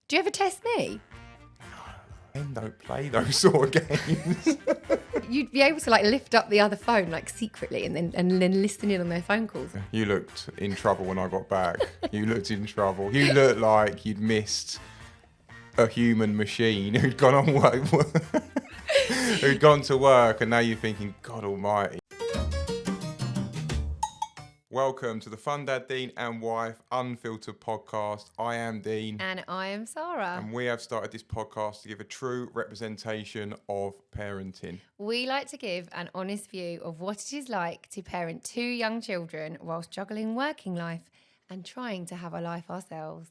Do you ever test me? Men don't play those sort of games. You'd be able to like lift up the other phone like secretly and then listen in on their phone calls. You looked in trouble when I got back. You looked in trouble. You looked like you'd missed a human machine who'd gone on work, who'd gone to work, and now you're thinking, God Almighty. Welcome to the Fun Dad, Dean and Wife Unfiltered podcast. I am Dean. And I am Sara. And we have started this podcast to give a true representation of parenting. We like to give an honest view of what it is like to parent two young children whilst juggling working life and trying to have a life ourselves.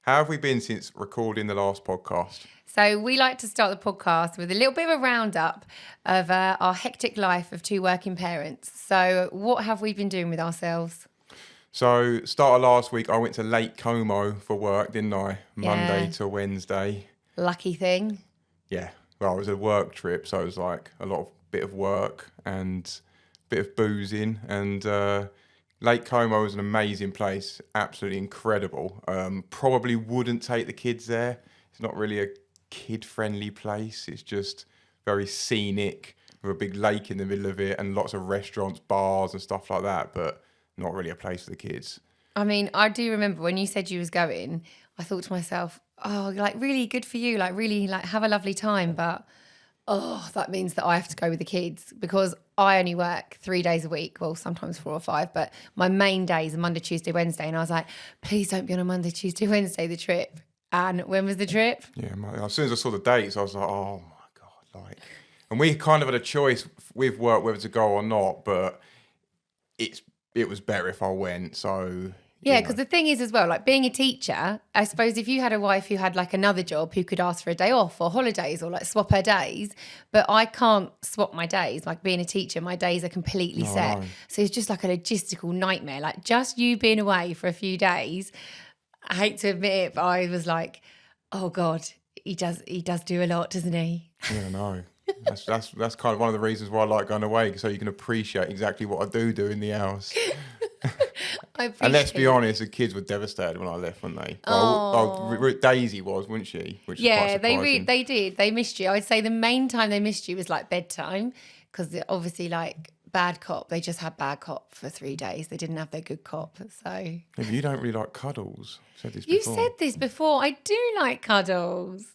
How have we been since recording the last podcast? So we like to start the podcast with a little bit of a roundup of our hectic life of two working parents. So what have we been doing with ourselves? So, start of last week, I went to Lake Como for work, didn't I? Monday Yeah. to Wednesday. Lucky thing. Yeah. Well, it was a work trip, so it was like a lot of bit of work and bit of boozing. And Lake Como was an amazing place, absolutely incredible. Probably wouldn't take the kids there. It's not really a kid-friendly place. It's just very scenic with a big lake in the middle of it and lots of restaurants, bars and stuff like that, but not really a place for the kids. I mean, I do remember when you said you was going, I thought to myself, oh, like really good for you, like really like have a lovely time. But, oh, that means that I have to go with the kids because I only work 3 days a week. Well, sometimes 4 or 5, but my main days are Monday, Tuesday, Wednesday. And I was like, please don't be on a Monday, Tuesday, Wednesday, the trip. And when was the trip? Yeah, as soon as I saw the dates, I was like, oh my God, like, and we kind of had a choice with work whether to go or not, but it was better if I went, so... Yeah, because the thing is as well, like being a teacher, I suppose if you had a wife who had like another job who could ask for a day off or holidays or like swap her days, but I can't swap my days. Like being a teacher, my days are completely set. No. So it's just like a logistical nightmare. Like just you being away for a few days, I hate to admit it, but I was like, oh God, he does do a lot, doesn't he? Yeah, no. That's kind of one of the reasons why I like going away, so you can appreciate exactly what I do in the house. And let's be honest, the kids were devastated when I left, weren't they? Daisy was, wasn't she? Which is quite surprising. they did. They missed you. I would say the main time they missed you was like bedtime, because obviously like bad cop, they just had bad cop for 3 days. They didn't have their good cop. So Yeah, but you don't really like cuddles. You've said this before. I do like cuddles.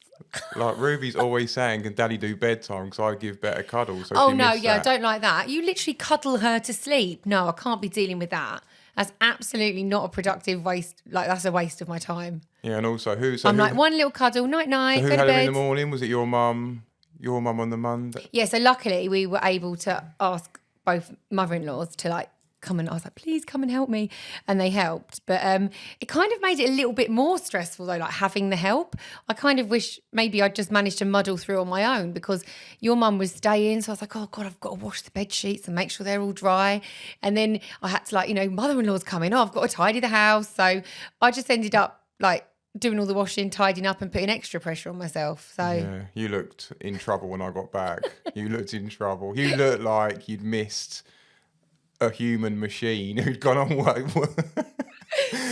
Like Ruby's always saying, can Daddy do bedtime? Because I give better cuddles. So Oh she no, missed yeah, I that. don't like that. You literally cuddle her to sleep. No, I can't be dealing with that. That's absolutely not a productive waste. Like that's a waste of my time. Yeah, and also like one little cuddle, night, who go to had bed. him in the morning? Was it your mum? Your mum on the Monday? Yeah, so luckily we were able to ask both mother-in-laws to like come, and I was like, please come and help me, and they helped. But it kind of made it a little bit more stressful though, like having the help. I kind of wish maybe I'd just managed to muddle through on my own, because your mum was staying, so I was like, oh God, I've got to wash the bed sheets and make sure they're all dry. And then I had to like, mother-in-law's coming, I've got to tidy the house. So I just ended up like doing all the washing, tidying up and putting extra pressure on myself. So Yeah, you looked in trouble when I got back. You looked in trouble. You looked like you'd missed a human machine who'd gone on work,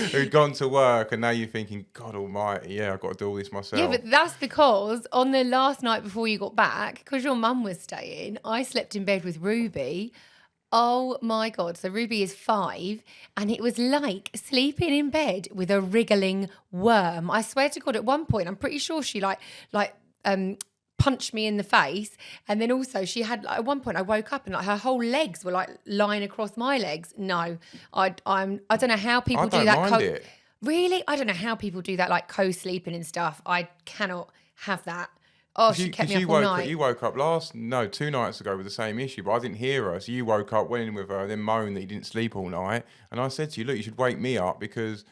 who'd gone to work, and now you're thinking, God Almighty, yeah, I've got to do all this myself. Yeah, but that's because on the last night before you got back, because your mum was staying, I slept in bed with Ruby. Oh my God. So Ruby is 5, and it was like sleeping in bed with a wriggling worm. I swear to God, at one point, I'm pretty sure she punched me in the face, and then also she had at one point I woke up and like her whole legs were like lying across my legs. No, I don't know how people do that. I don't mind it. Really, I don't know how people do that, like co-sleeping and stuff. I cannot have that. Oh, she kept me up all night. You woke up 2 nights ago with the same issue, but I didn't hear her. So you woke up, went in with her, then moaned that you didn't sleep all night. And I said to you, look, you should wake me up, because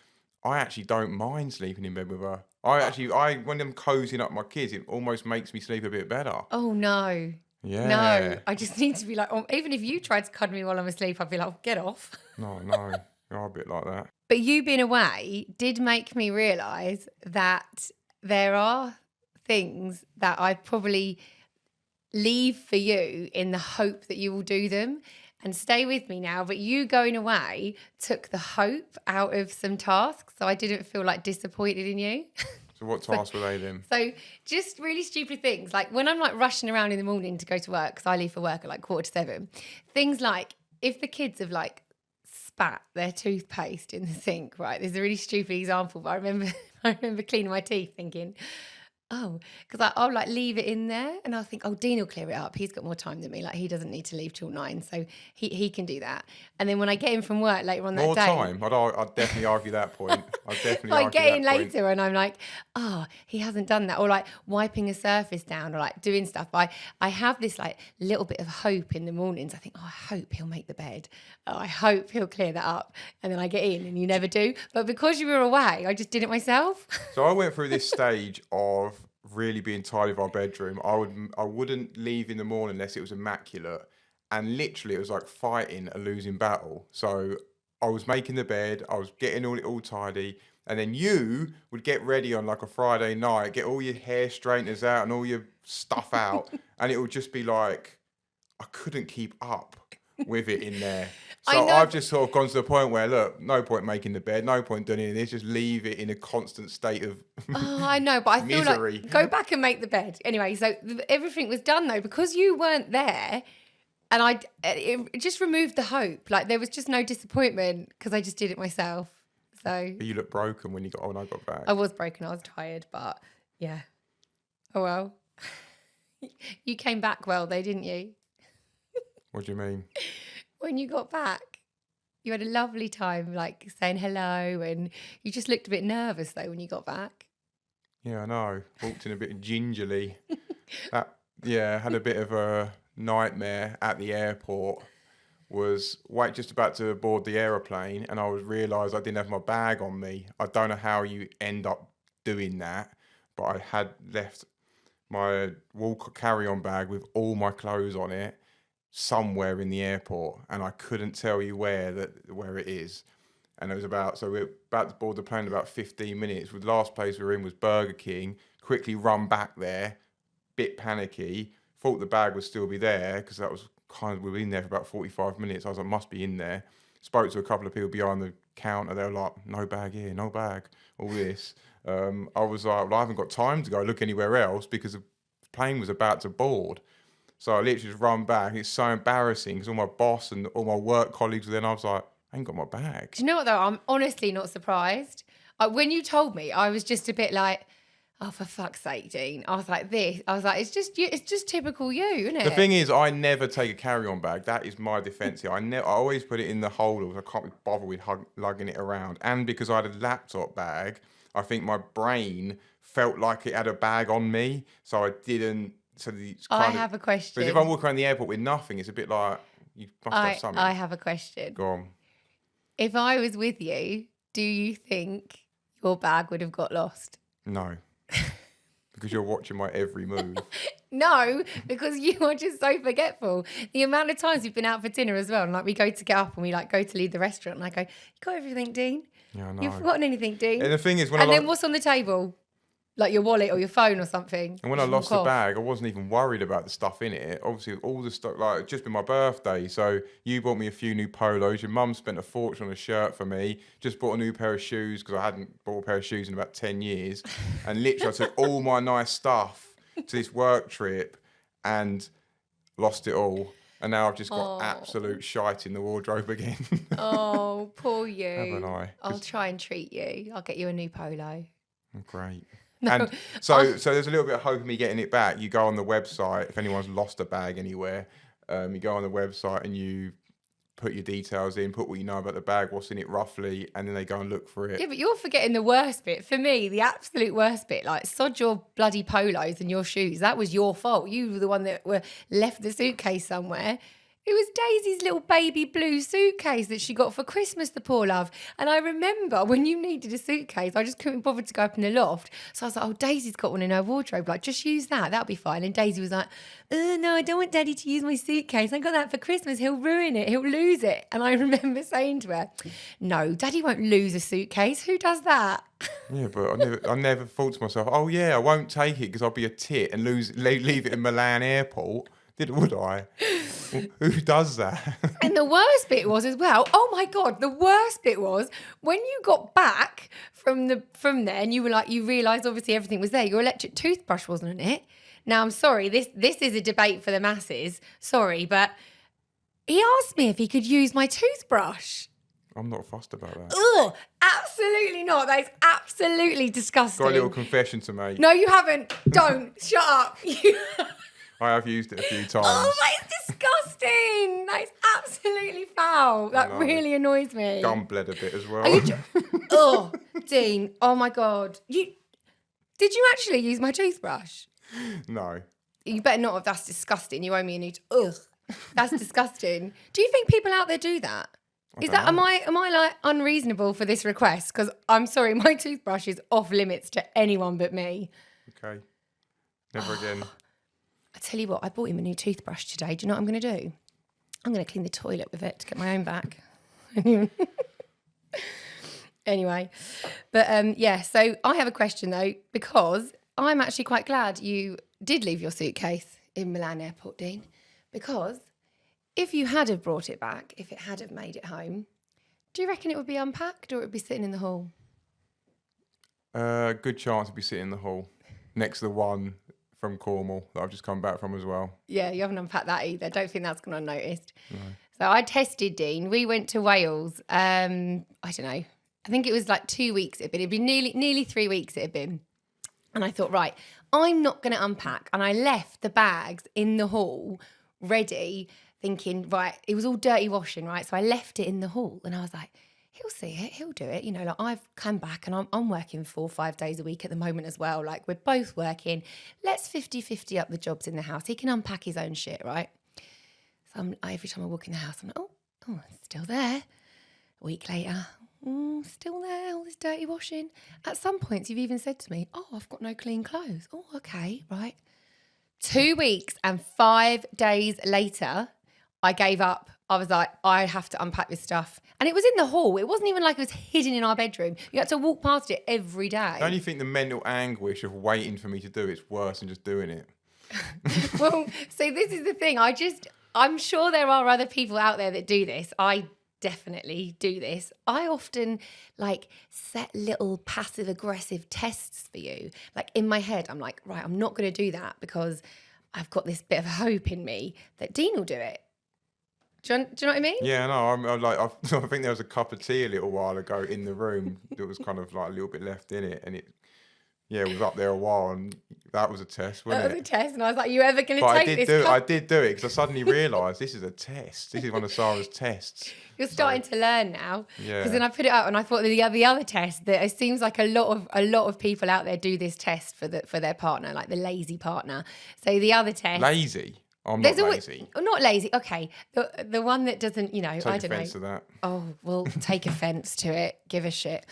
I actually don't mind sleeping in bed with her. When I'm cozying up my kids, it almost makes me sleep a bit better. Oh no. Yeah. No, I just need to be like, even if you tried to cuddle me while I'm asleep, I'd be like, oh, get off. No, you're a bit like that. But you being away did make me realise that there are things that I probably leave for you in the hope that you will do them. And stay with me now, but you going away took the hope out of some tasks, so I didn't feel like disappointed in you. So what tasks were they then? So just really stupid things. Like when I'm like rushing around in the morning to go to work, because I leave for work at like 6:45, things like if the kids have like spat their toothpaste in the sink, right? There's a really stupid example, but I remember cleaning my teeth thinking, oh, because I'll like leave it in there and I'll think, oh, Dean will clear it up. He's got more time than me. Like he doesn't need to leave till 9. So he can do that. And then when I get in from work later on that More day. time? I'd definitely argue that point. I'd definitely Like argue getting that point. later and I'm like, oh, he hasn't done that. Or like wiping a surface down or like doing stuff. I have this like little bit of hope in the mornings. I think, oh, I hope he'll make the bed. Oh, I hope he'll clear that up. And then I get in and you never do. But because you were away, I just did it myself. So I went through this stage of really being tidy of our bedroom. I wouldn't leave in the morning unless it was immaculate. And literally it was like fighting a losing battle. So I was making the bed, I was getting all tidy, and then you would get ready on like a Friday night, get all your hair straighteners out and all your stuff out, and it would just be like I couldn't keep up with it in there. So I've just sort of gone to the point where, look, no point making the bed, no point doing any of this, just leave it in a constant state of Oh, I know, but I feel misery. like go back and make the bed. Anyway, so everything was done though, because you weren't there. And it just removed the hope. Like there was just no disappointment because I just did it myself. So You looked broken when I got back. I was broken. I was tired, but yeah. Oh well. You came back well though, didn't you? What do you mean? When you got back, you had a lovely time, like saying hello, and you just looked a bit nervous though when you got back. Yeah, I know. Walked in a bit gingerly. Had a bit of a nightmare at the airport. Was just about to board the aeroplane, and I realised I didn't have my bag on me. I don't know how you end up doing that, but I had left my carry-on bag with all my clothes on it somewhere in the airport, and I couldn't tell you where it is. And it was we're about to board the plane in about 15 minutes. The last place we were in was Burger King. Quickly run back there, bit panicky. Thought the bag would still be there because we were in there for about 45 minutes. I was like, must be in there. Spoke to a couple of people behind the counter. They were like, no bag here, no bag, all this. I was like, well, I haven't got time to go look anywhere else because the plane was about to board. So I literally just run back. It's so embarrassing because all my boss and all my work colleagues were there, and I was like, I ain't got my bag. Do you know what though? I'm honestly not surprised. When you told me, I was just a bit like, oh, for fuck's sake, Dean. I was like, it's just typical you, isn't it? The thing is, I never take a carry-on bag. That is my defence here. I always put it in the holders. I can't be bothered with lugging it around. And because I had a laptop bag, I think my brain felt like it had a bag on me, so I didn't. I have a question. Because if I walk around the airport with nothing, it's a bit like you must have something. I have a question. Go on. If I was with you, do you think your bag would have got lost? No. Because you're watching my every move. No, because you are just so forgetful. The amount of times we've been out for dinner as well, and like we go to get up and we like go to leave the restaurant, and I go, "You got everything, Dean? Yeah, I know. You've forgotten anything, Dean?" And the thing is, then what's on the table? Like your wallet or your phone or something. And when I lost the bag, I wasn't even worried about the stuff in it. Obviously, all the stuff, like, it's just been my birthday. So you bought me a few new polos. Your mum spent a fortune on a shirt for me. Just bought a new pair of shoes because I hadn't bought a pair of shoes in about 10 years. And literally, I took all my nice stuff to this work trip and lost it all. And now I've just got absolute shite in the wardrobe again. Oh, poor you. Haven't I? I'll try and treat you. I'll get you a new polo. Great. No. And so there's a little bit of hope of me getting it back. You go on the website, if anyone's lost a bag anywhere, you go on the website and you put your details in, put what you know about the bag, what's in it roughly, and then they go and look for it. Yeah, but you're forgetting the worst bit. For me, the absolute worst bit, like sod your bloody polos and your shoes. That was your fault. You were the one that left the suitcase somewhere. It was Daisy's little baby blue suitcase that she got for Christmas, the poor love. And I remember when you needed a suitcase, I just couldn't bother to go up in the loft. So I was like, oh, Daisy's got one in her wardrobe. Like, just use that. That'll be fine. And Daisy was like, no, I don't want Daddy to use my suitcase. I got that for Christmas. He'll ruin it. He'll lose it. And I remember saying to her, no, Daddy won't lose a suitcase. Who does that? Yeah, but I never thought to myself, oh, yeah, I won't take it because I'll be a tit and leave it in Milan airport. Would I? Who does that? And the worst bit was as well, oh my God, the worst bit was when you got back from there and you were like, you realised obviously everything was there. Your electric toothbrush wasn't on it. Now, I'm sorry, this is a debate for the masses. Sorry, but he asked me if he could use my toothbrush. I'm not fussed about that. Ugh, absolutely not. That is absolutely disgusting. Got a little confession to make. No, you haven't. Don't. Shut up. I have used it a few times. Oh, that is disgusting. That is absolutely foul. That really annoys me. Gum bled a bit as well. Oh, Dean. Oh my God. Did you actually use my toothbrush? No. You better not have. That's disgusting. You owe me a new. Ugh. That's disgusting. Do you think people out there do that? Am I like unreasonable for this request? Because I'm sorry, my toothbrush is off limits to anyone but me. Okay. Never again. I tell you what, I bought him a new toothbrush today. Do you know what I'm going to do? I'm going to clean the toilet with it to get my own back. Anyway, but yeah, so I have a question though, because I'm actually quite glad you did leave your suitcase in Milan Airport, Dean, because if you had have brought it back, if it had have made it home, do you reckon it would be unpacked or it would be sitting in the hall? Good chance to be sitting in the hall next to the one from Cornwall that I've just come back from as well. Yeah, you haven't unpacked that either. Don't think that's gone unnoticed. No. So I tested Dean. We went to Wales. I don't know. I think it was like 2 weeks it had been. It'd been nearly 3 weeks it had been. And I thought, right, I'm not going to unpack. And I left the bags in the hall ready, thinking, right, it was all dirty washing, right? So I left it in the hall and I was like, he'll see it, he'll do it. You know, like I've come back and I'm working 4 or 5 days a week at the moment as well. Like we're both working. Let's 50-50 up the jobs in the house. He can unpack his own shit, right? So every time I walk in the house, I'm like, oh, it's still there. A week later, still there, all this dirty washing. At some points, you've even said to me, oh, I've got no clean clothes. Oh, okay, right. 2 weeks and 5 days later, I gave up. I was like, I have to unpack this stuff. And it was in the hall. It wasn't even like it was hidden in our bedroom. You had to walk past it every day. Don't you think the mental anguish of waiting for me to do it's worse than just doing it? Well, so this is the thing. I'm sure there are other people out there that do this. I definitely do this. I often like set little passive aggressive tests for you. Like in my head, I'm like, right, I'm not going to do that because I've got this bit of hope in me that Dean will do it. Do you know what I mean? Yeah, no, I think there was a cup of tea a little while ago in the room that was kind of like a little bit left in it, and it was up there a while, and that was a test, wasn't it? That was a test, and I was like, you ever going to take this cup? I did do it because I suddenly realised this is a test. This is one of Sara's tests. You're starting to learn now. Yeah. Because then I put it up and I thought the other test, that it seems like a lot of people out there do this test for their partner, like the lazy partner. So the other test. Lazy? I'm not lazy. Not lazy. Okay. The one that doesn't, I don't know. Take offence to that. Oh, well, take offence to it. Give a shit.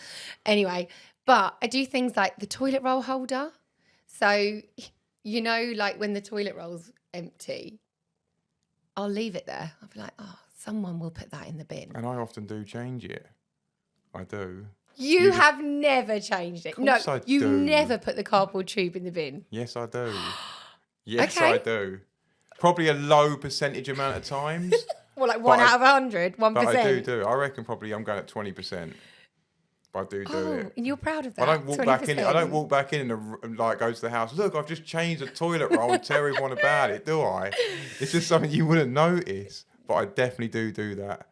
Anyway, but I do things like the toilet roll holder. So, like when the toilet roll's empty, I'll leave it there. I'll be like, oh, someone will put that in the bin. And I often do change it. I do. You have never changed it. No, you do. Never put the cardboard tube in the bin. Yes, I do. Yes, okay. I do. Probably a low percentage amount of times. Well, like 1 out of 100, 1%. But I do. I reckon probably I'm going at 20%. But I do it. And you're proud of that. I don't walk 20%. back in. I don't walk back in and like go to the house. Look, I've just changed the toilet roll and tell everyone about it, do I? It's just something you wouldn't notice. But I definitely do that.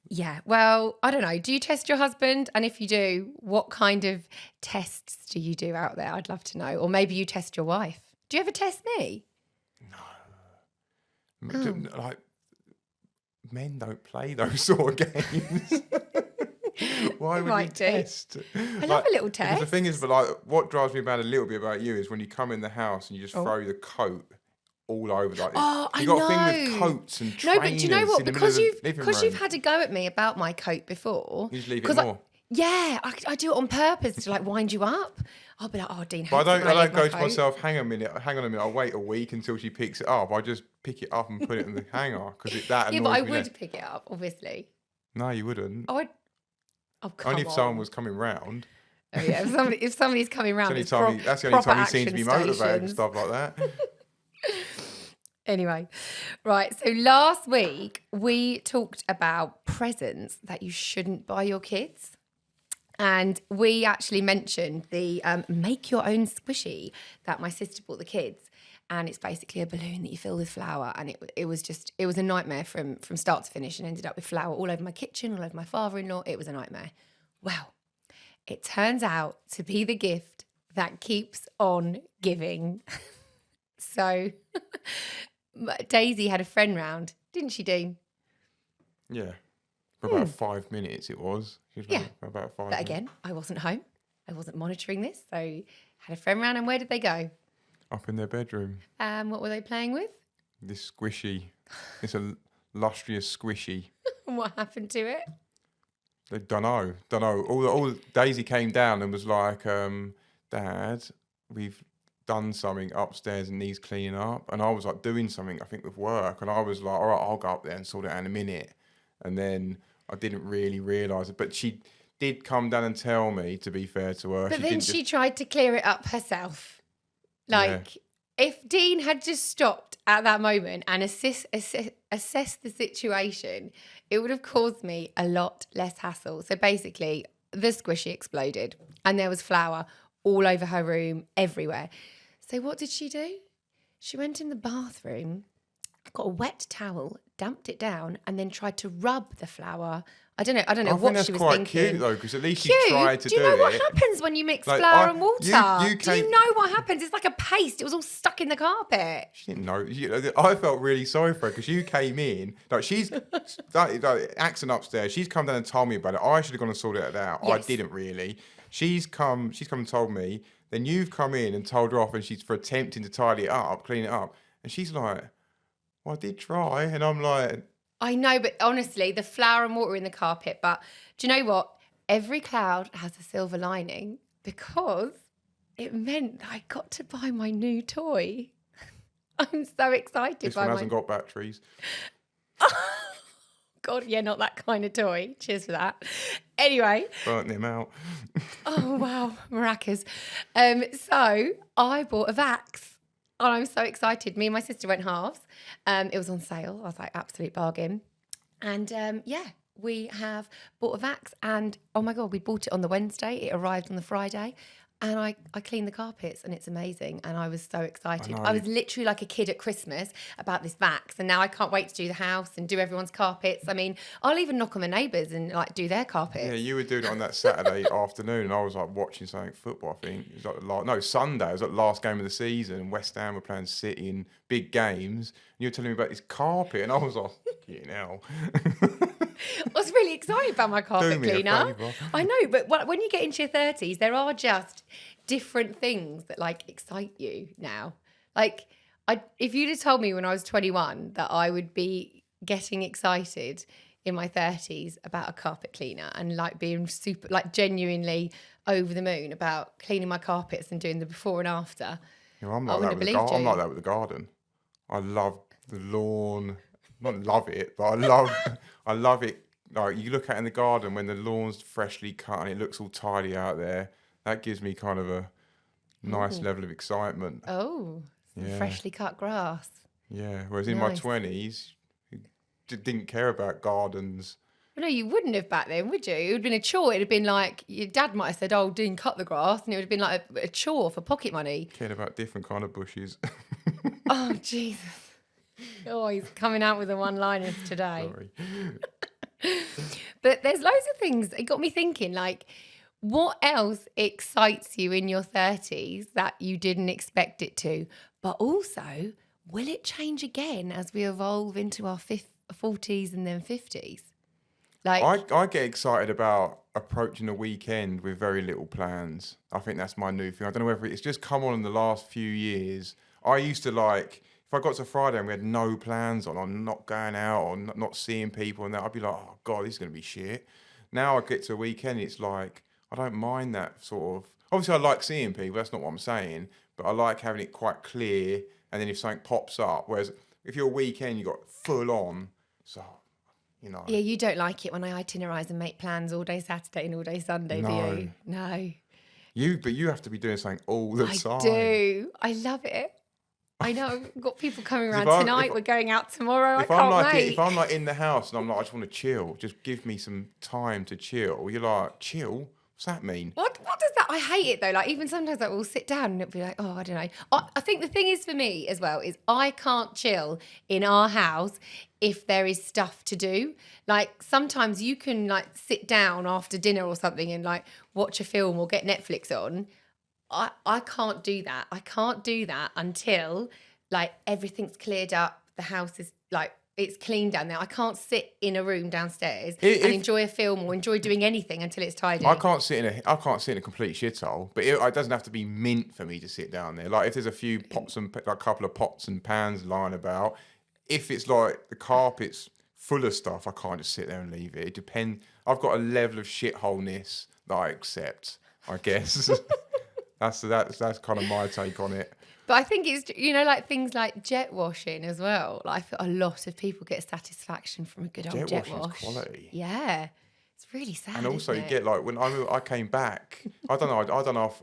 Yeah. Well, I don't know. Do you test your husband? And if you do, what kind of tests do you do out there? I'd love to know. Or maybe you test your wife. Do you ever test me? Like, men don't play those sort of games. Why would you test? I love a little test. The thing is, but like, what drives me mad a little bit about you is when you come in the house and you just throw the coat all over. Like, you got a thing with coats and trainers. No, but do you know what? Because you've had a go at me about my coat before. You just leave it more. I do it on purpose to like wind you up. I'll be like, oh, Dean. But I don't go to myself. Hang on a minute. I'll wait a week until she picks it up. I just pick it up and put it in the hanger because that annoys me. Yeah, but I would pick it up, obviously. No, you wouldn't. Oh, come Only if someone was coming round. Oh yeah, if somebody's coming round, that's the only time he seems to be motivated and stuff like that. Anyway, right. So last week we talked about presents that you shouldn't buy your kids. And we actually mentioned the make your own squishy that my sister bought the kids. And it's basically a balloon that you fill with flour. And it was a nightmare from start to finish, and ended up with flour all over my kitchen, all over my father-in-law. It was a nightmare. Well, it turns out to be the gift that keeps on giving. So Daisy had a friend round, didn't she, Dean? Yeah. For about 5 minutes it was. She was Yeah. for about 5 But minutes. again, I wasn't home. I wasn't monitoring this. So had a friend round, and where did they go? Up in their bedroom. What were they playing with? This squishy. It's a lustrous squishy. And what happened to it? They don't know. All Daisy came down and was like, Dad, we've done something upstairs and needs cleaning up. And I was like doing something, I think, with work. And I was like, all right, I'll go up there and sort it out in a minute. And then I didn't really realise it. But she did come down and tell me, to be fair to her. But then she tried to clear it up herself. Like, if Dean had just stopped at that moment and assessed the situation, it would have caused me a lot less hassle. So basically, the squishy exploded and there was flour all over her room, everywhere. So what did she do? She went in the bathroom, got a wet towel, damped it down, and then tried to rub the flour. I don't know what she was thinking. I think that's quite cute though, because at least she tried to do it. Do you know what happens when you mix flour and water? Do you know what happens? It's like a paste. It was all stuck in the carpet. She didn't know. I felt really sorry for her because you came in. Like she's accent upstairs. She's come down and told me about it. I should have gone and sorted it out. Yes. I didn't really. She's come and told me. Then you've come in and told her off, and she's for attempting to tidy it up, clean it up. And she's like, well, I did try. And I'm like... I know, but honestly, the flour and water in the carpet. But do you know what? Every cloud has a silver lining, because it meant that I got to buy my new toy. I'm so excited. This one hasn't got batteries. God, yeah, not that kind of toy. Cheers for that. Anyway. Burnt them out. Oh, wow. Maracas. So I bought a Vax. And I'm so excited. Me and my sister went halves. It was on sale. I was like, absolute bargain. And we have bought a Vax. And oh my God, we bought it on the Wednesday. It arrived on the Friday. And I cleaned the carpets, and it's amazing. And I was so excited. I was literally like a kid at Christmas about this Vax. And now I can't wait to do the house and do everyone's carpets. I mean, I'll even knock on my neighbours and like do their carpets. Yeah, you were doing it on that Saturday afternoon, and I was like watching something football, I think. It was like Sunday. It was like the last game of the season, and West Ham were playing City in big games. And you were telling me about this carpet, and I was like, fucking hell. I was really excited about my carpet cleaner. I know, but when you get into your 30s, there are just different things that like excite you now. Like, if you'd have told me when I was 21 that I would be getting excited in my 30s about a carpet cleaner and like being super, like genuinely over the moon about cleaning my carpets and doing the before and after. You know, I'm like that with the garden. I love the lawn. Not love it, but I love it. Like, you look at it in the garden when the lawn's freshly cut and it looks all tidy out there. That gives me kind of a nice level of excitement. Oh, freshly cut grass. Yeah, whereas in my 20s, didn't care about gardens. Well, no, you wouldn't have back then, would you? It would have been a chore. It would have been like, your dad might have said, oh, Dean, cut the grass. And it would have been like a chore for pocket money. Cared about different kind of bushes. Oh, Jesus. Oh, he's coming out with the one-liners today. Sorry. But there's loads of things. It got me thinking, like, what else excites you in your 30s that you didn't expect it to? But also, will it change again as we evolve into our 40s and then 50s? Like, I get excited about approaching a weekend with very little plans. I think that's my new thing. I don't know whether it's just come on in the last few years. I used to like, if I got to Friday and we had no plans on, I'm not going out or not seeing people and that, I'd be like, oh God, this is going to be shit. Now I get to a weekend, it's like, I don't mind that sort of, obviously I like seeing people, that's not what I'm saying, but I like having it quite clear, and then if something pops up, whereas if you're a weekend, you got full on, so, you know. Yeah, you don't like it when I itinerize and make plans all day Saturday and all day Sunday, do you? No. But you have to be doing something all the time. I do. I love it. I know. We've got people coming 'Cause around tonight. We're going out tomorrow. I can't wait. If I'm like in the house and I'm like, I just want to chill, just give me some time to chill. You're like, chill? What's that mean? What does that? I hate it though. Like even sometimes like we'll sit down and it'll be like, oh, I don't know. I think the thing is for me as well is I can't chill in our house if there is stuff to do. Like sometimes you can like sit down after dinner or something and like watch a film or get Netflix on. I can't do that. I can't do that until like everything's cleared up. The house is like it's clean down there. I can't sit in a room downstairs and enjoy a film or enjoy doing anything until it's tidy. I can't sit in a complete shithole, but it doesn't have to be mint for me to sit down there. Like if there's a few pots and like a couple of pots and pans lying about, if it's like the carpet's full of stuff, I can't just sit there and leave it. It depends. I've got a level of shitholeness that I accept, I guess. That's kind of my take on it. But I think it's, like things like jet washing as well. Like I feel a lot of people get satisfaction from a good old jet wash. Quality. Yeah. It's really sad. And also you isn't it? get like when I came back, I done off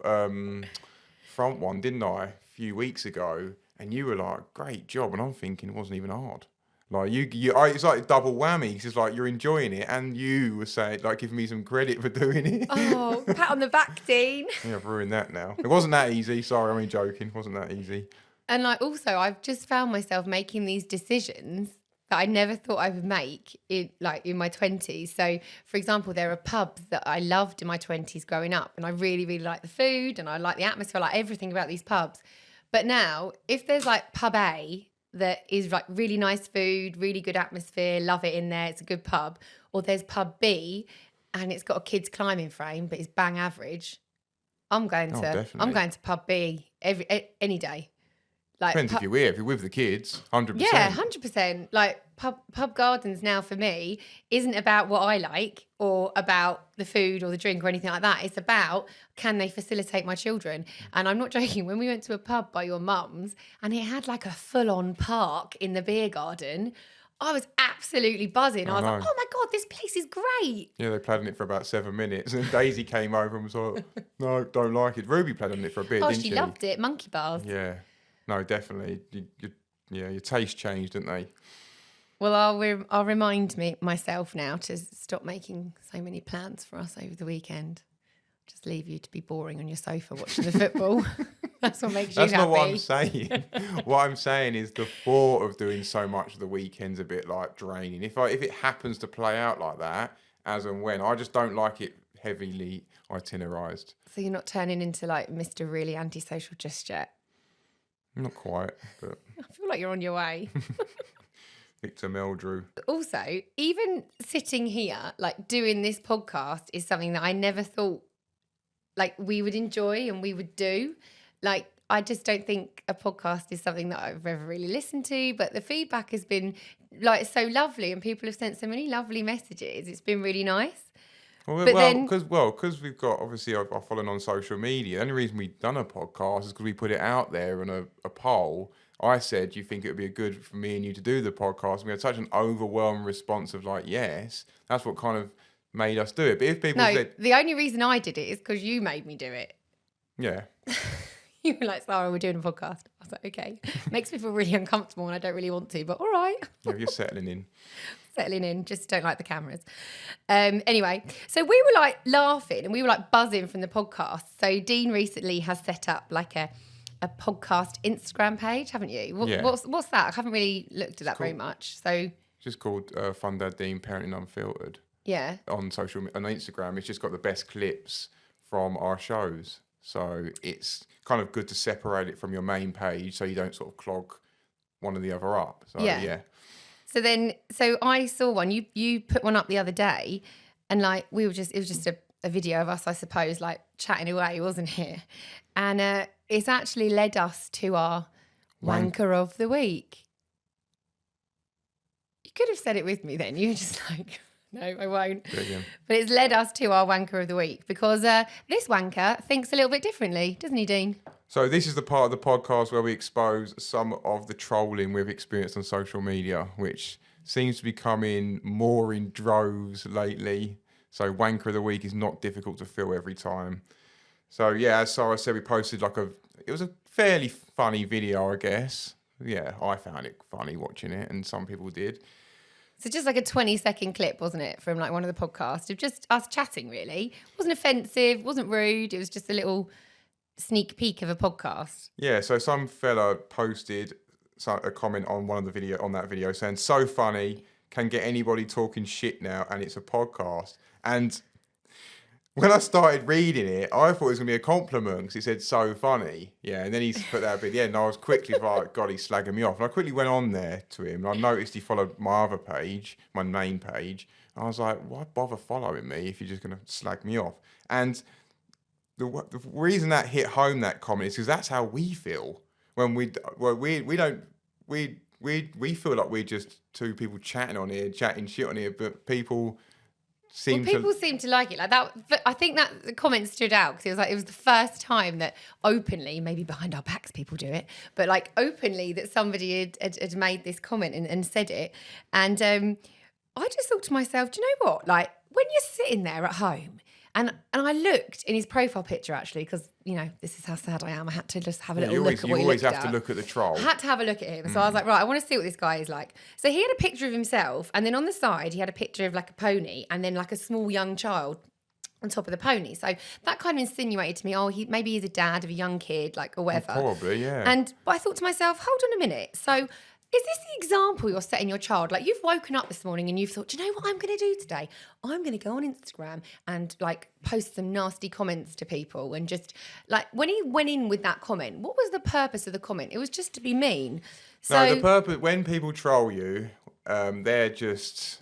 front one, didn't I, a few weeks ago, and you were like, great job, and I'm thinking it wasn't even hard. Like it's like a double whammy. It's just like you're enjoying it, and you were saying like giving me some credit for doing it. Oh, pat on the back, Dean. Yeah, I've ruined that now. It wasn't that easy. Sorry, I'm only joking. It wasn't that easy. And like also, I've just found myself making these decisions that I never thought I would make in my 20s. So, for example, there are pubs that I loved in my 20s growing up, and I really, really like the food and I like the atmosphere, like everything about these pubs. But now, if there's like pub A that is like really nice food, really good atmosphere, love it in there, it's a good pub, or there's pub B and it's got a kids climbing frame but it's bang average, I'm going to pub B any day. Like depends if you're with the kids, 100%. Yeah, 100%. Like pub gardens now for me isn't about what I like or about the food or the drink or anything like that. It's about, can they facilitate my children? And I'm not joking, when we went to a pub by your mum's and it had like a full-on park in the beer garden, I was absolutely buzzing. I was like, oh my God, this place is great. Yeah, they played on it for about 7 minutes. And Daisy came over and was like, no, don't like it. Ruby played on it for a bit, didn't she? She loved it. Monkey bars. Yeah. No, definitely. Your taste changed, didn't they? Well, I'll remind myself now to stop making so many plans for us over the weekend. Just leave you to be boring on your sofa watching the football. That's what makes you happy. That's not what I'm saying. What I'm saying is the thought of doing so much of the weekend's a bit like draining. If it happens to play out like that, as and when, I just don't like it heavily itinerised. So you're not turning into like Mr. Really Antisocial just yet? Not quite, but I feel like you're on your way. Victor Meldrew. Also, even sitting here, like doing this podcast is something that I never thought like we would enjoy and we would do. Like, I just don't think a podcast is something that I've ever really listened to, but the feedback has been like so lovely and people have sent so many lovely messages. It's been really nice. Because we've got, obviously, I've following on social media. The only reason we've done a podcast is because we put it out there in a poll. I said, do you think it would be good for me and you to do the podcast? And we had such an overwhelming response of like, yes. That's what kind of made us do it. But if people said... the only reason I did it is because you made me do it. Yeah. You were like, Sara, we're doing a podcast. I was like, okay. Makes me feel really uncomfortable and I don't really want to, but all right. Yeah, you're settling in. Just don't like the cameras. Anyway, so we were like laughing and we were like buzzing from the podcast. So Dean recently has set up like a podcast Instagram page, haven't you? What's that? I haven't really looked at that very much. So it's just called Fun Dad Dean Parenting Unfiltered. Yeah. On Instagram, it's just got the best clips from our shows. So it's kind of good to separate it from your main page so you don't sort of clog one or the other up. So yeah. So I saw one. You put one up the other day, and like it was just a video of us, I suppose, like chatting away, wasn't it? And it's actually led us to our wanker of the week. You could have said it with me then. You were just like, no, I won't. But it's led us to our wanker of the week because this wanker thinks a little bit differently, doesn't he, Dean? So this is the part of the podcast where we expose some of the trolling we've experienced on social media, which seems to be coming more in droves lately. So wanker of the week is not difficult to fill every time. So yeah, as Sara said, we posted it was a fairly funny video, I guess. Yeah, I found it funny watching it, and some people did. So just like a 20-second clip, wasn't it, from like one of the podcasts of just us chatting, really. Wasn't offensive, wasn't rude. It was just a little sneak peek of a podcast. Yeah, so some fella posted a comment on that video saying, "So funny, can get anybody talking shit now, and it's a podcast." And when I started reading it, I thought it was going to be a compliment because it said "so funny." Yeah, and then he's put that bit at the end, and I was quickly like, God, he's slagging me off. And I quickly went on there to him, and I noticed he followed my other page, my main page. And I was like, why bother following me if you're just going to slag me off? And the reason that hit home, that comment, is because that's how we feel when we feel like we're just two people chatting shit on here, but people seem to like it like that. But I think that the comment stood out because it was the first time that openly, maybe behind our backs people do it, but like openly that somebody had made this comment and said it. And I just thought to myself, do you know what? Like when you're sitting there at home, and I looked in his profile picture actually because, you know, this is how sad I am. I had to just have a little look at what he looked at. You always have to look at the troll. I had to have a look at him. So I was like, right, I want to see what this guy is like. So he had a picture of himself, and then on the side he had a picture of like a pony and then like a small young child on top of the pony. So that kind of insinuated to me, maybe he's a dad of a young kid, like, or whatever. Probably, yeah. But I thought to myself, hold on a minute. So is this the example you're setting your child? Like you've woken up this morning and you've thought, do you know what I'm going to do today? I'm going to go on Instagram and like post some nasty comments to people. And just like when he went in with that comment, what was the purpose of the comment? It was just to be mean. So no, the purpose, when people troll you, they're just...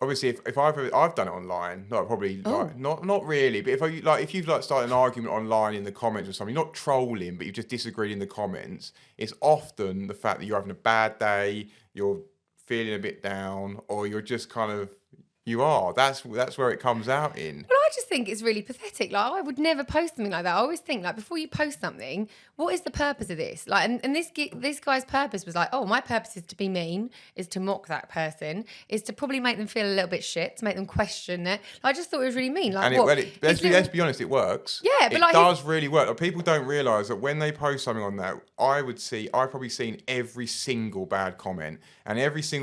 Obviously, if I've done it online, not really, but if you've started an argument online in the comments or something, you're not trolling, but you've just disagreed in the comments. It's often the fact that you're having a bad day, you're feeling a bit down, or you're just kind of That's where it comes out in. Well, I just think it's really pathetic. Like, I would never post something like that. I always think, like, before you post something, what is the purpose of this? Like, and this guy's purpose was like, oh, my purpose is to be mean, is to mock that person, is to probably make them feel a little bit shit, to make them question it. Like, I just thought it was really mean. Like, let's be honest, it works. Yeah, but it does really work. Like, people don't realise that when they post something on that, I've probably seen every single bad comment, and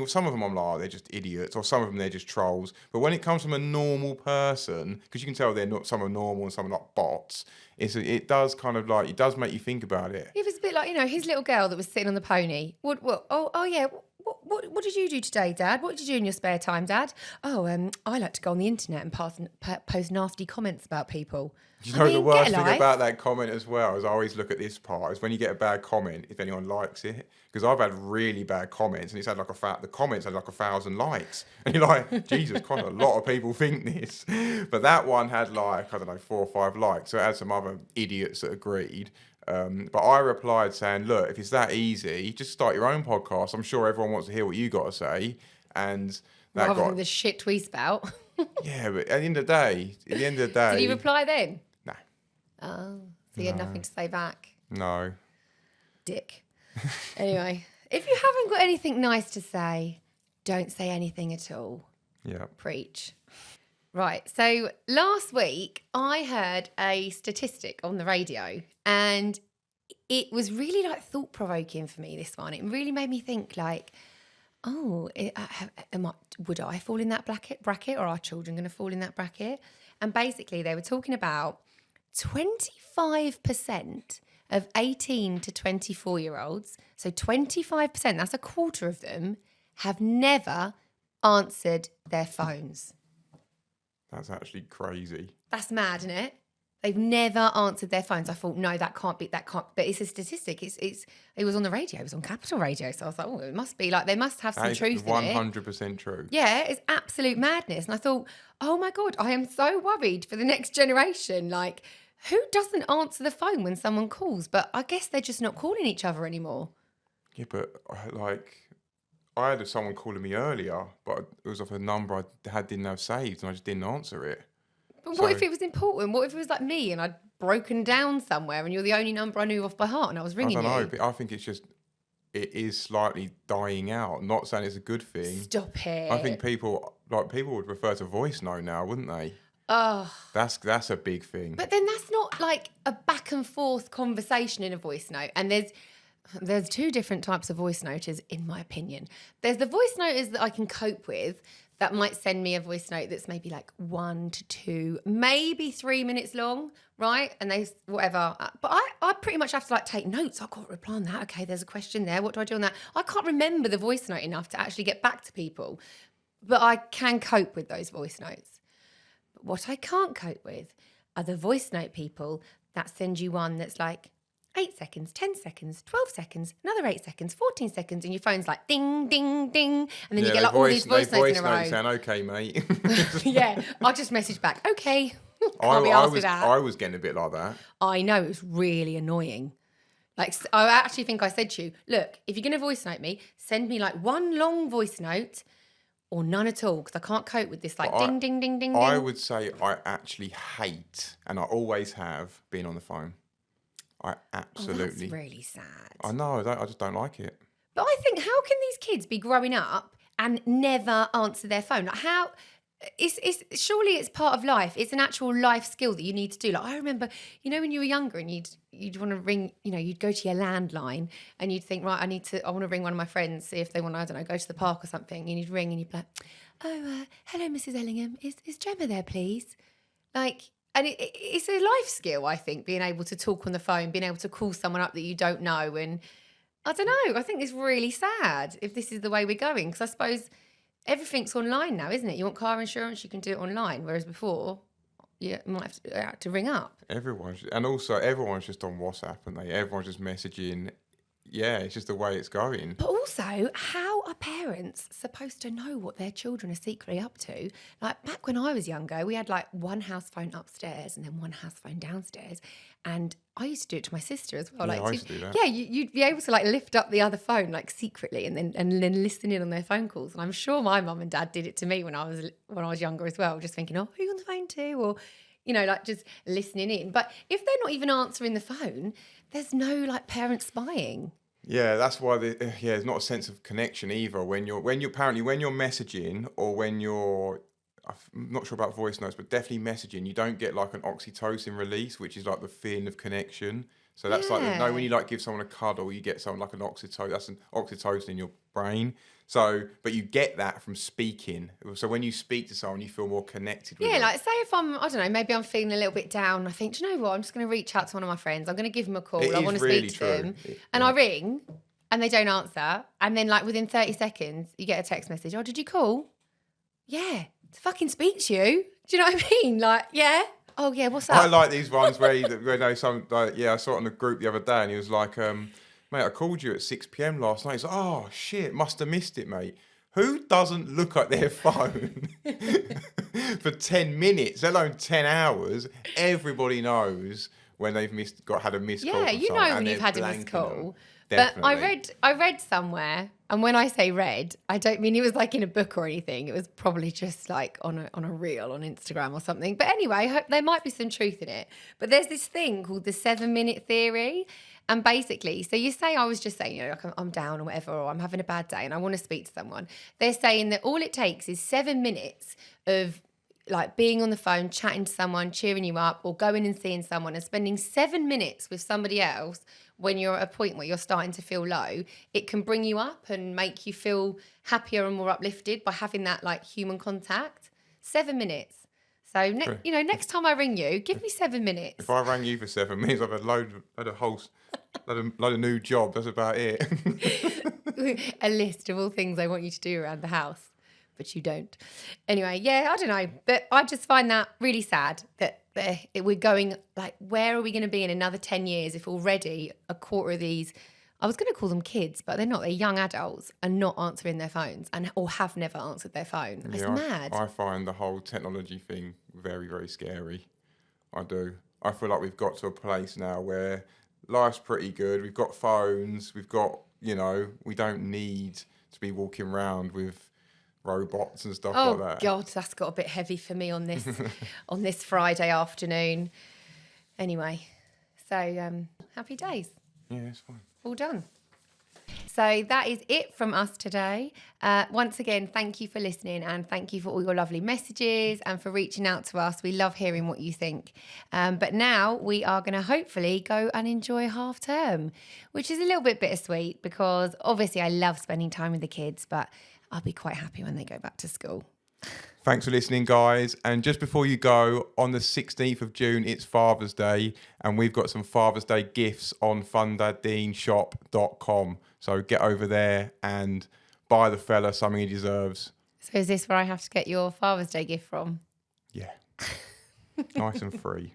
some of them I'm like, oh, they're just idiots, or some of them they're just trolls. But when it comes from a normal person, because you can tell some are normal and some are not bots, it does make you think about it. It was a bit like, his little girl that was sitting on the pony. What did you do today, Dad? What did you do in your spare time, Dad? Oh, I like to go on the internet and post nasty comments about people. The worst thing about that comment as well is I always look at this part is when you get a bad comment, if anyone likes it, because I've had really bad comments and it's had the comments had like 1,000 likes, and you're like, Jesus Christ, a lot of people think this, but that one had 4 or 5 likes, so it had some other idiots that agreed. But I replied saying, look, if it's that easy, just start your own podcast. I'm sure everyone wants to hear what you got to say, and that rather than the shit we spout. Yeah, but at the end of the day, did he reply then? No. Oh, so you had nothing to say back? No. Dick. Anyway, if you haven't got anything nice to say, don't say anything at all. Yeah. Preach. Right, so last week I heard a statistic on the radio, and it was really thought-provoking for me, this one. It really made me think would I fall in that bracket, or are children going to fall in that bracket? And basically they were talking about 25% of 18 to 24-year-olds, so 25%, that's a quarter of them, have never answered their phones. That's actually crazy. That's mad, isn't it? They've never answered their phones. I thought, no, that can't. But it's a statistic. It was on the radio. It was on Capital Radio. So I was like, oh, it must be they must have some truth in it. 100% true. Yeah, it's absolute madness. And I thought, oh my God, I am so worried for the next generation. Like, who doesn't answer the phone when someone calls? But I guess they're just not calling each other anymore. Yeah, but I had someone calling me earlier, but it was off a number I didn't have saved, and I just didn't answer it. But what if it was important? What if it was like me and I'd broken down somewhere and you're the only number I knew off by heart and I was ringing you? I don't know, but I think it is slightly dying out. I'm not saying it's a good thing. Stop it. I think people would refer to voice note now, wouldn't they? Oh. That's a big thing. But then that's not like a back and forth conversation in a voice note. And there's two different types of voice noters, in my opinion. There's the voice noters that I can cope with that might send me a voice note that's maybe like 1 to 2, maybe 3 minutes long, right? And they, whatever. But I pretty much have to like take notes. I've got to reply on that. Okay, there's a question there. What do I do on that? I can't remember the voice note enough to actually get back to people. But I can cope with those voice notes. But what I can't cope with are the voice note people that send you one that's like 8 seconds, 10 seconds, 12 seconds, another 8 seconds, 14 seconds, and your phone's like ding, ding, ding. And then you get like all these voice notes in a row. Saying, okay, mate. Yeah, I'll just message back, okay. I was getting a bit like that. I know, it was really annoying. Like, I actually think I said to you, look, if you're going to voice note me, send me like one long voice note or none at all, because I can't cope with this like ding, ding, ding, ding, ding. I would say I actually hate, and I always have, been on the phone. I absolutely. That's really sad. I know. I just don't like it. But I think, how can these kids be growing up and never answer their phone? Like, how? It's surely it's part of life. It's an actual life skill that you need to do. Like, I remember, when you were younger and you'd want to ring, you'd go to your landline and you'd think, right, I want to ring one of my friends, see if they want to, I don't know, go to the park or something. And you'd ring and you'd be like, oh, hello, Mrs. Ellingham. Is Gemma there, please? Like. And it's a life skill, I think, being able to talk on the phone, being able to call someone up that you don't know. And I don't know, I think it's really sad if this is the way we're going. Because I suppose everything's online now, isn't it? You want car insurance, you can do it online. Whereas before, you might have to ring up. Everyone's just on WhatsApp, and everyone's just messaging. Yeah, it's just the way it's going. But also, how are parents supposed to know what their children are secretly up to? Like, back when I was younger, we had like one house phone upstairs and then one house phone downstairs. And I used to do it to my sister as well. Yeah, like, I used to do that. Yeah, you'd be able to like lift up the other phone like secretly and then listen in on their phone calls. And I'm sure my mum and dad did it to me when I was younger as well, just thinking, oh, who are you on the phone to? Or, like just listening in. But if they're not even answering the phone, there's no like parent spying. Yeah, that's why there's not a sense of connection either. When you're messaging, or when you're, I'm not sure about voice notes, but definitely messaging, you don't get like an oxytocin release, which is like the feeling of connection. So that's like, when you like give someone a cuddle, you get something like an oxytocin. That's an oxytocin in your brain. So, but you get that from speaking. So when you speak to someone, you feel more connected with them. Like say if I don't know, maybe I'm feeling a little bit down. I think, do you know what? I'm just going to reach out to one of my friends. I'm going to give them a call. I want to speak to them. And I ring and they don't answer. And then like within 30 seconds, you get a text message. Oh, did you call? Yeah, to fucking speak to you. Do you know what I mean? Like, yeah. Oh, yeah, what's up? I like these ones where I saw it on the group the other day and he was like, mate, I called you at 6 p.m. last night. He's like, oh, shit, must have missed it, mate. Who doesn't look at their phone for 10 minutes, let alone 10 hours? Everybody knows when they've had a missed call. Yeah, you know when you've had a missed call. Definitely. But I read somewhere, and when I say read, I don't mean it was like in a book or anything. It was probably just like on a reel on Instagram or something. But anyway, there might be some truth in it. But there's this thing called the 7-minute theory. And basically, so you say, I was just saying, like I'm down or whatever, or I'm having a bad day and I want to speak to someone. They're saying that all it takes is 7 minutes of like being on the phone, chatting to someone, cheering you up, or going and seeing someone and spending 7 minutes with somebody else when you're at a point where you're starting to feel low. It can bring you up and make you feel happier and more uplifted by having that like human contact. 7 minutes. So, next time I ring you, give me 7 minutes. If I rang you for 7 minutes, I've had a load of new jobs. That's about it. A list of all things I want you to do around the house, but you don't. Anyway, yeah, I don't know. But I just find that really sad that we're going, like, where are we going to be in another 10 years if already a quarter of these, I was going to call them kids, but they're not. They're young adults and not answering their phones or have never answered their phone. It's mad. I find the whole technology thing very, very scary. I do. I feel like we've got to a place now where life's pretty good. We've got phones. We've got, we don't need to be walking around with robots and stuff like that. Oh, God, that's got a bit heavy for me on this Friday afternoon. Anyway, so happy days. Yeah, it's fine. All done. So that is it from us today. Once again, thank you for listening and thank you for all your lovely messages and for reaching out to us. We love hearing what you think. But now we are going to hopefully go and enjoy half term, which is a little bit bittersweet because obviously I love spending time with the kids, but I'll be quite happy when they go back to school. Thanks for listening, guys. And just before you go, on the 16th of June, it's Father's Day, and we've got some Father's Day gifts on fundaddeanshop.com. So get over there and buy the fella something he deserves. So is this where I have to get your Father's Day gift from? Yeah. Nice and free.